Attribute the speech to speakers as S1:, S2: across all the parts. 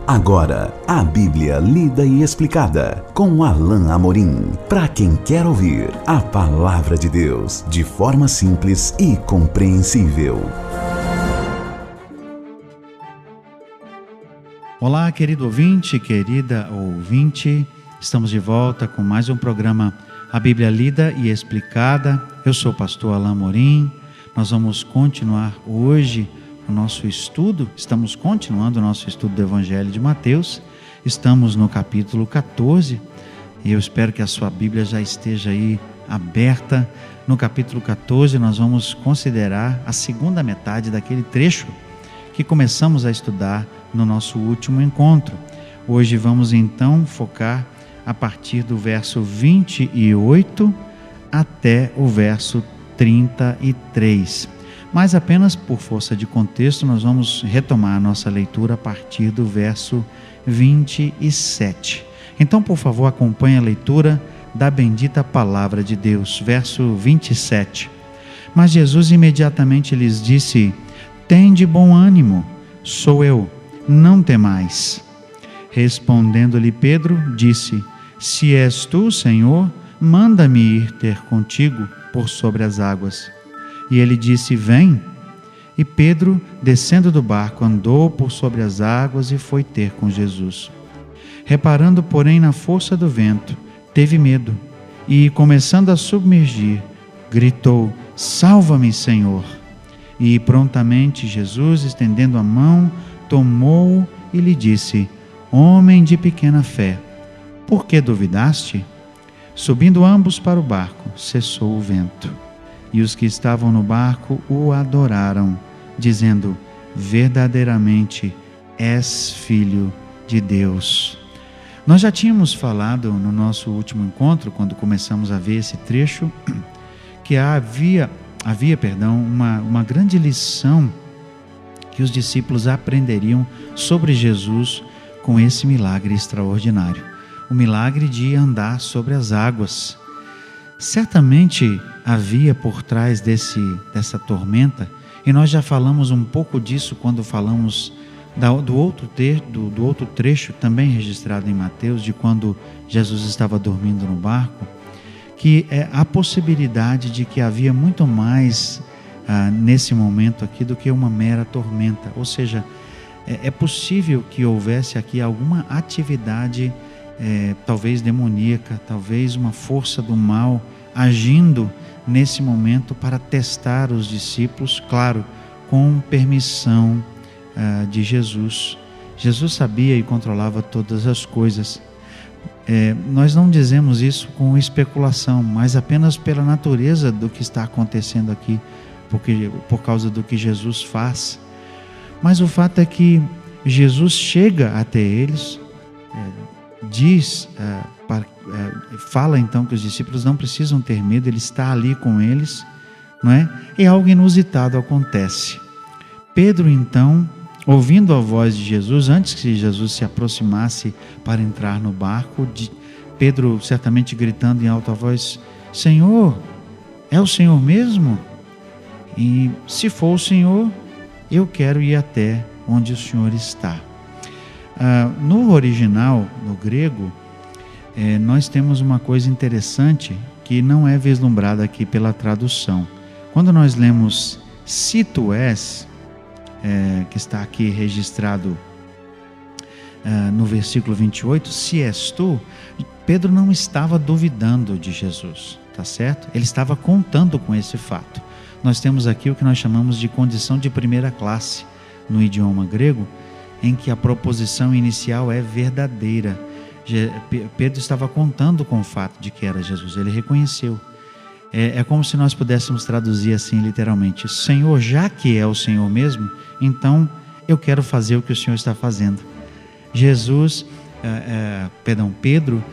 S1: Agora, a Bíblia lida e explicada com Alain Amorim. Para quem quer ouvir a Palavra de Deus de forma simples e compreensível.
S2: Olá, querido ouvinte, querida ouvinte. Estamos de volta com mais um programa A Bíblia Lida e Explicada. Eu sou o pastor Alain Amorim. Nós vamos continuar hoje o nosso estudo. Estamos continuando o nosso estudo do Evangelho de Mateus. Estamos no capítulo 14 e eu espero que a sua Bíblia já esteja aí aberta. No capítulo 14 nós vamos considerar a segunda metade daquele trecho que começamos a estudar no nosso último encontro. Hoje vamos então focar a partir do verso 28 até o verso 33. Mas apenas por força de contexto nós vamos retomar a nossa leitura a partir do verso 27. Então, por favor, acompanhe a leitura da bendita palavra de Deus. Verso 27. Mas Jesus imediatamente lhes disse: tende bom ânimo, sou eu, não temais. Respondendo-lhe Pedro, disse: se és tu, Senhor, manda-me ir ter contigo por sobre as águas. E ele disse: vem. E Pedro, descendo do barco, andou por sobre as águas e foi ter com Jesus. Reparando, porém, na força do vento, teve medo e, começando a submergir, gritou: salva-me, Senhor! E prontamente Jesus, estendendo a mão, tomou-o e lhe disse: homem de pequena fé, por que duvidaste? Subindo ambos para o barco, cessou o vento. E os que estavam no barco o adoraram, dizendo: verdadeiramente és Filho de Deus. Nós já tínhamos falado no nosso último encontro, quando começamos a ver esse trecho, que havia uma grande lição que os discípulos aprenderiam sobre Jesus com esse milagre extraordinário. O milagre de andar sobre as águas. Certamente havia por trás dessa tormenta, e nós já falamos um pouco disso quando falamos do outro trecho, também registrado em Mateus, de quando Jesus estava dormindo no barco, que é a possibilidade de que havia muito mais nesse momento aqui do que uma mera tormenta. Ou seja, é possível que houvesse aqui alguma atividade talvez demoníaca, talvez uma força do mal agindo nesse momento para testar os discípulos, claro, com permissão de Jesus. Jesus sabia e controlava todas as coisas. Nós não dizemos isso com especulação, mas apenas pela natureza do que está acontecendo aqui, por causa do que Jesus faz. Mas o fato é que Jesus chega até eles, fala então que os discípulos não precisam ter medo, ele está ali com eles, não é? E algo inusitado acontece. Pedro então, ouvindo a voz de Jesus, antes que Jesus se aproximasse para entrar no barco, Pedro certamente gritando em alta voz: Senhor, é o Senhor mesmo? E se for o Senhor, eu quero ir até onde o Senhor está. No original, no grego, nós temos uma coisa interessante que não é vislumbrada aqui pela tradução. Quando nós lemos se tu és, que está aqui registrado no versículo 28, se és tu, Pedro não estava duvidando de Jesus, tá certo? Ele estava contando com esse fato. Nós temos aqui o que nós chamamos de condição de primeira classe no idioma grego, em que a proposição inicial é verdadeira. Pedro estava contando com o fato de que era Jesus, ele reconheceu. É como se nós pudéssemos traduzir assim literalmente: Senhor, já que é o Senhor mesmo, então eu quero fazer o que o Senhor está fazendo. Pedro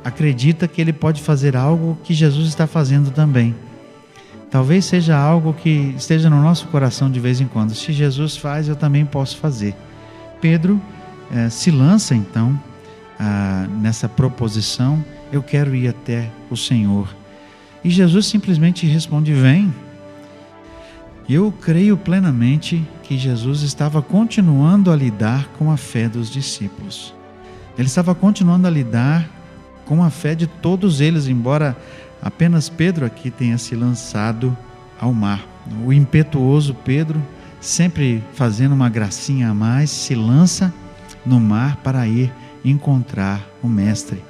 S2: acredita que ele pode fazer algo que Jesus está fazendo também. Talvez seja algo que esteja no nosso coração de vez em quando. Se Jesus faz, eu também posso fazer. Pedro se lança então nessa proposição: eu quero ir até o Senhor. E Jesus simplesmente responde: vem. Eu creio plenamente que Jesus estava continuando a lidar com a fé dos discípulos. Ele estava continuando a lidar com a fé de todos eles, embora apenas Pedro aqui tenha se lançado ao mar. O impetuoso Pedro, sempre fazendo uma gracinha a mais, se lança no mar para ir encontrar o Mestre.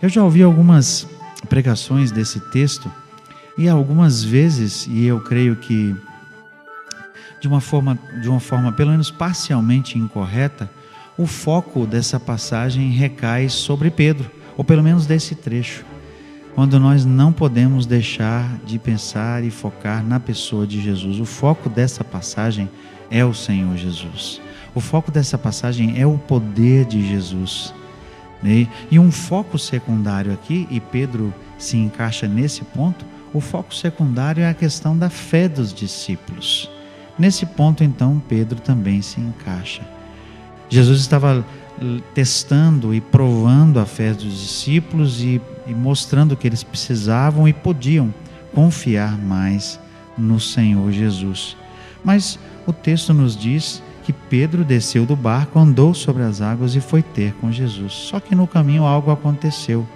S2: Eu já ouvi algumas pregações desse texto e algumas vezes, e eu creio que de uma forma pelo menos parcialmente incorreta, o foco dessa passagem recai sobre Pedro, ou pelo menos desse trecho, quando nós não podemos deixar de pensar e focar na pessoa de Jesus. O foco dessa passagem é o Senhor Jesus. O foco dessa passagem é o poder de Jesus. E um foco secundário aqui, e Pedro se encaixa nesse ponto, o foco secundário é a questão da fé dos discípulos. Nesse ponto, então, Pedro também se encaixa. Jesus estava testando e provando a fé dos discípulos e mostrando que eles precisavam e podiam confiar mais no Senhor Jesus. Mas o texto nos diz que Pedro desceu do barco, andou sobre as águas e foi ter com Jesus. Só que no caminho algo aconteceu.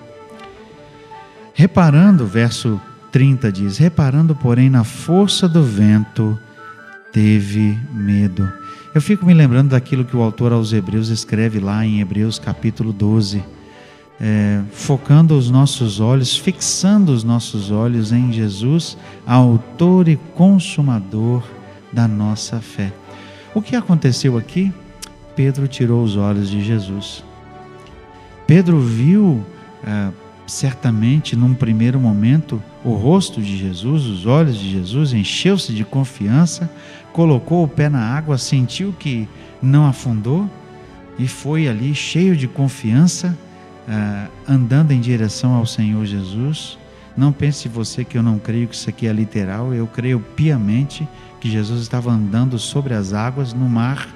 S2: Reparando, verso 30 diz, reparando, porém, na força do vento, teve medo. Eu fico me lembrando daquilo que o autor aos Hebreus escreve lá em Hebreus capítulo 12, focando os nossos olhos, fixando os nossos olhos em Jesus, autor e consumador da nossa fé. O que aconteceu aqui? Pedro tirou os olhos de Jesus. Pedro viu, certamente num primeiro momento, o rosto de Jesus, os olhos de Jesus, encheu-se de confiança, colocou o pé na água, sentiu que não afundou e foi ali cheio de confiança, andando em direção ao Senhor Jesus. Não pense você que eu não creio que isso aqui é literal, eu creio piamente que Jesus estava andando sobre as águas no mar,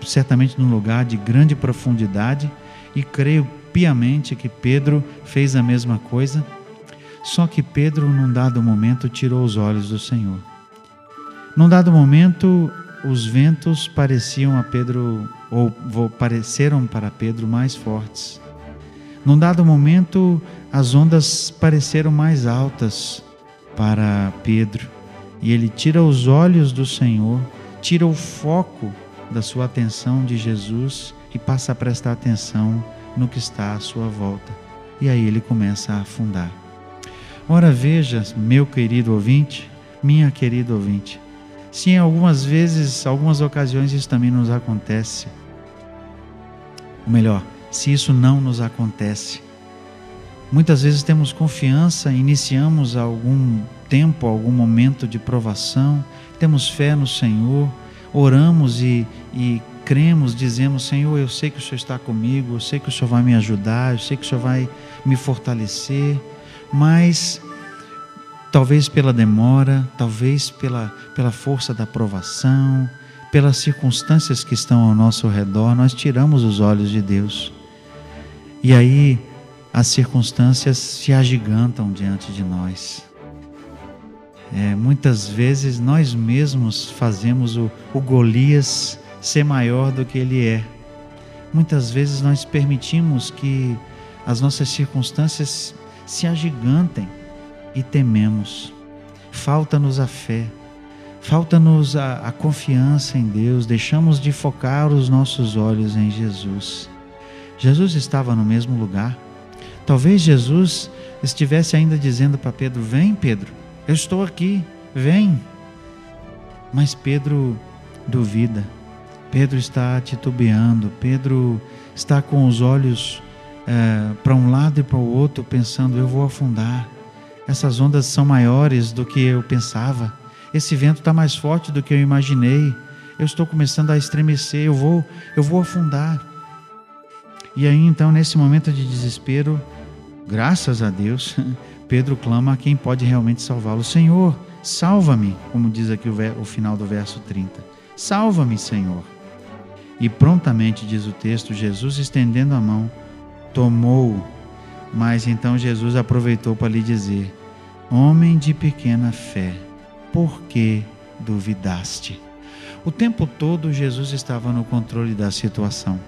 S2: certamente num lugar de grande profundidade, e creio piamente que Pedro fez a mesma coisa, só que Pedro, num dado momento, tirou os olhos do Senhor. Num dado momento, os ventos pareciam a Pedro, ou pareceram para Pedro mais fortes. Num dado momento, as ondas pareceram mais altas para Pedro, e ele tira os olhos do Senhor, tira o foco da sua atenção de Jesus e passa a prestar atenção no que está à sua volta. E aí ele começa a afundar. Ora, veja, meu querido ouvinte, minha querida ouvinte, sim, algumas vezes, algumas ocasiões isso também nos acontece. Ou melhor, se isso não nos acontece, muitas vezes temos confiança, iniciamos algum tempo, algum momento de provação, temos fé no Senhor, oramos e cremos, dizemos, Senhor, eu sei que o Senhor está comigo, eu sei que o Senhor vai me ajudar, eu sei que o Senhor vai me fortalecer, mas talvez pela demora, talvez pela força da provação, pelas circunstâncias que estão ao nosso redor, nós tiramos os olhos de Deus. E aí as circunstâncias se agigantam diante de nós. Muitas vezes nós mesmos fazemos o Golias ser maior do que ele é. Muitas vezes nós permitimos que as nossas circunstâncias se agigantem e tememos. Falta-nos a fé, falta-nos a confiança em Deus, deixamos de focar os nossos olhos em Jesus. Jesus estava no mesmo lugar. Talvez Jesus estivesse ainda dizendo para Pedro, vem Pedro, eu estou aqui, vem. Mas Pedro duvida, Pedro está titubeando, Pedro está com os olhos para um lado e para o outro, pensando, eu vou afundar, essas ondas são maiores do que eu pensava, esse vento está mais forte do que eu imaginei, eu estou começando a estremecer, eu vou afundar. E aí então, nesse momento de desespero, graças a Deus, Pedro clama a quem pode realmente salvá-lo, Senhor, salva-me, como diz aqui o final do verso 30, salva-me, Senhor. E prontamente, diz o texto, Jesus, estendendo a mão, tomou-o. Mas então Jesus aproveitou para lhe dizer, homem de pequena fé, por que duvidaste? O tempo todo Jesus estava no controle da situação.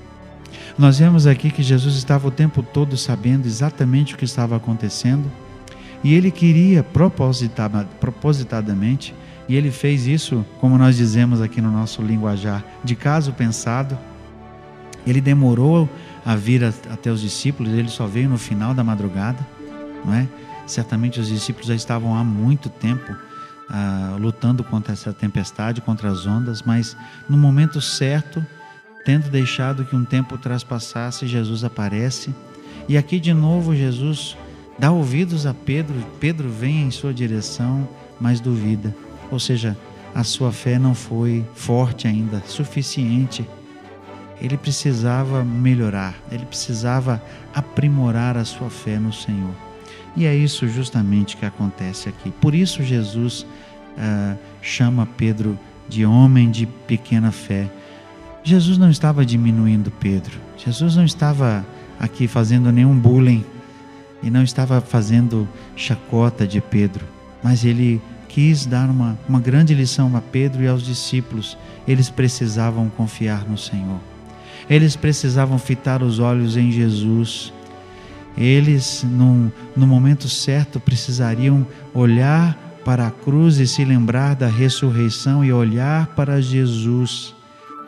S2: Nós vemos aqui que Jesus estava o tempo todo sabendo exatamente o que estava acontecendo e ele queria propositadamente, e ele fez isso, como nós dizemos aqui no nosso linguajar, de caso pensado. Ele demorou a vir até os discípulos, ele só veio no final da madrugada, não é? Certamente os discípulos já estavam há muito tempo lutando contra essa tempestade, contra as ondas, mas no momento certo, tendo deixado que um tempo traspassasse, Jesus aparece. E aqui de novo Jesus dá ouvidos a Pedro. Pedro vem em sua direção, mas duvida. Ou seja, a sua fé não foi forte ainda, suficiente. Ele precisava melhorar, ele precisava aprimorar a sua fé no Senhor. E é isso justamente que acontece aqui. Por isso Jesus chama Pedro de homem de pequena fé. Jesus não estava diminuindo Pedro. Jesus não estava aqui fazendo nenhum bullying e não estava fazendo chacota de Pedro, mas ele quis dar uma grande lição a Pedro e aos discípulos. Eles precisavam confiar no Senhor. Eles precisavam fitar os olhos em Jesus. Eles, no momento certo, precisariam olhar para a cruz e se lembrar da ressurreição e olhar para Jesus,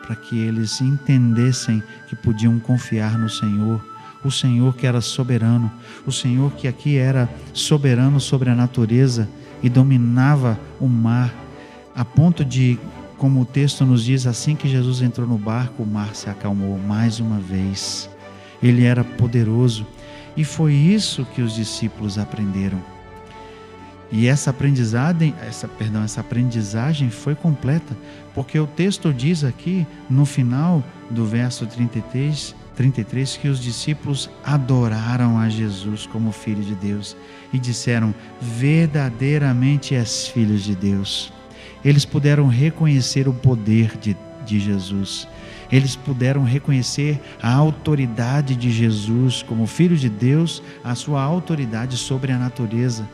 S2: para que eles entendessem que podiam confiar no Senhor. O Senhor que era soberano, o Senhor que aqui era soberano sobre a natureza e dominava o mar, a ponto de, como o texto nos diz, assim que Jesus entrou no barco, o mar se acalmou mais uma vez. Ele era poderoso e foi isso que os discípulos aprenderam. E essa aprendizagem foi completa, porque o texto diz aqui, no final do verso 33, que os discípulos adoraram a Jesus como Filho de Deus e disseram: verdadeiramente és Filho de Deus. Eles puderam reconhecer o poder de Jesus. Eles puderam reconhecer a autoridade de Jesus como Filho de Deus, a sua autoridade sobre a natureza,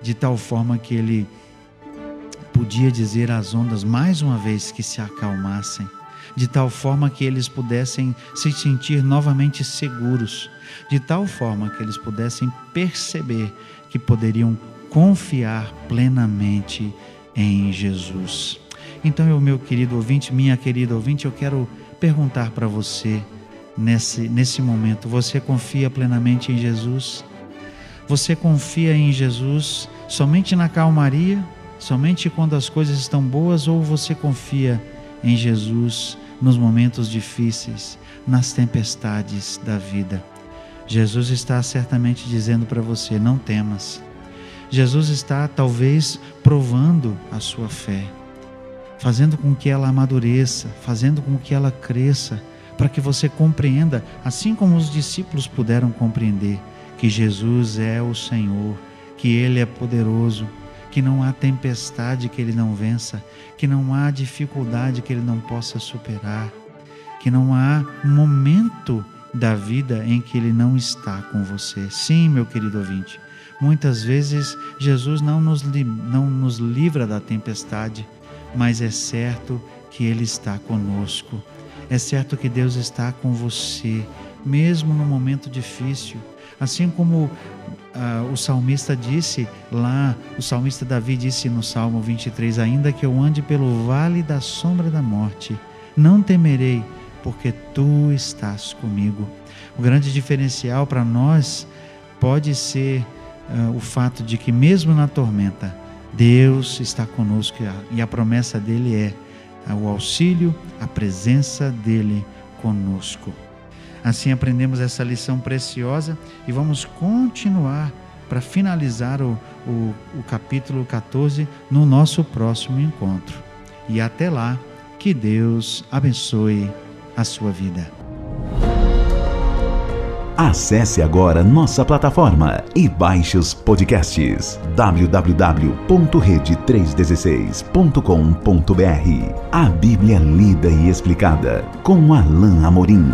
S2: de tal forma que ele podia dizer às ondas mais uma vez que se acalmassem, de tal forma que eles pudessem se sentir novamente seguros, de tal forma que eles pudessem perceber que poderiam confiar plenamente em Jesus. Então, meu querido ouvinte, minha querida ouvinte, eu quero perguntar para você nesse momento: você confia plenamente em Jesus? Você confia em Jesus somente na calmaria, somente quando as coisas estão boas, ou você confia em Jesus nos momentos difíceis, nas tempestades da vida? Jesus está certamente dizendo para você: não temas. Jesus está talvez provando a sua fé, fazendo com que ela amadureça, fazendo com que ela cresça, para que você compreenda, assim como os discípulos puderam compreender, que Jesus é o Senhor, que Ele é poderoso, que não há tempestade que Ele não vença, que não há dificuldade que Ele não possa superar, que não há momento da vida em que Ele não está com você. Sim, meu querido ouvinte, muitas vezes Jesus não nos livra da tempestade, mas é certo que Ele está conosco. É certo que Deus está com você, mesmo no momento difícil. Assim como o salmista disse lá, o salmista Davi disse no Salmo 23, ainda que eu ande pelo vale da sombra da morte, não temerei, porque tu estás comigo. O grande diferencial para nós pode ser o fato de que mesmo na tormenta, Deus está conosco e a promessa dele é o auxílio, a presença dele conosco. Assim aprendemos essa lição preciosa e vamos continuar para finalizar o capítulo 14 no nosso próximo encontro. E até lá, que Deus abençoe a sua vida.
S1: Acesse agora nossa plataforma e baixe os podcasts www.rede316.com.br. A Bíblia lida e explicada com Alain Amorim.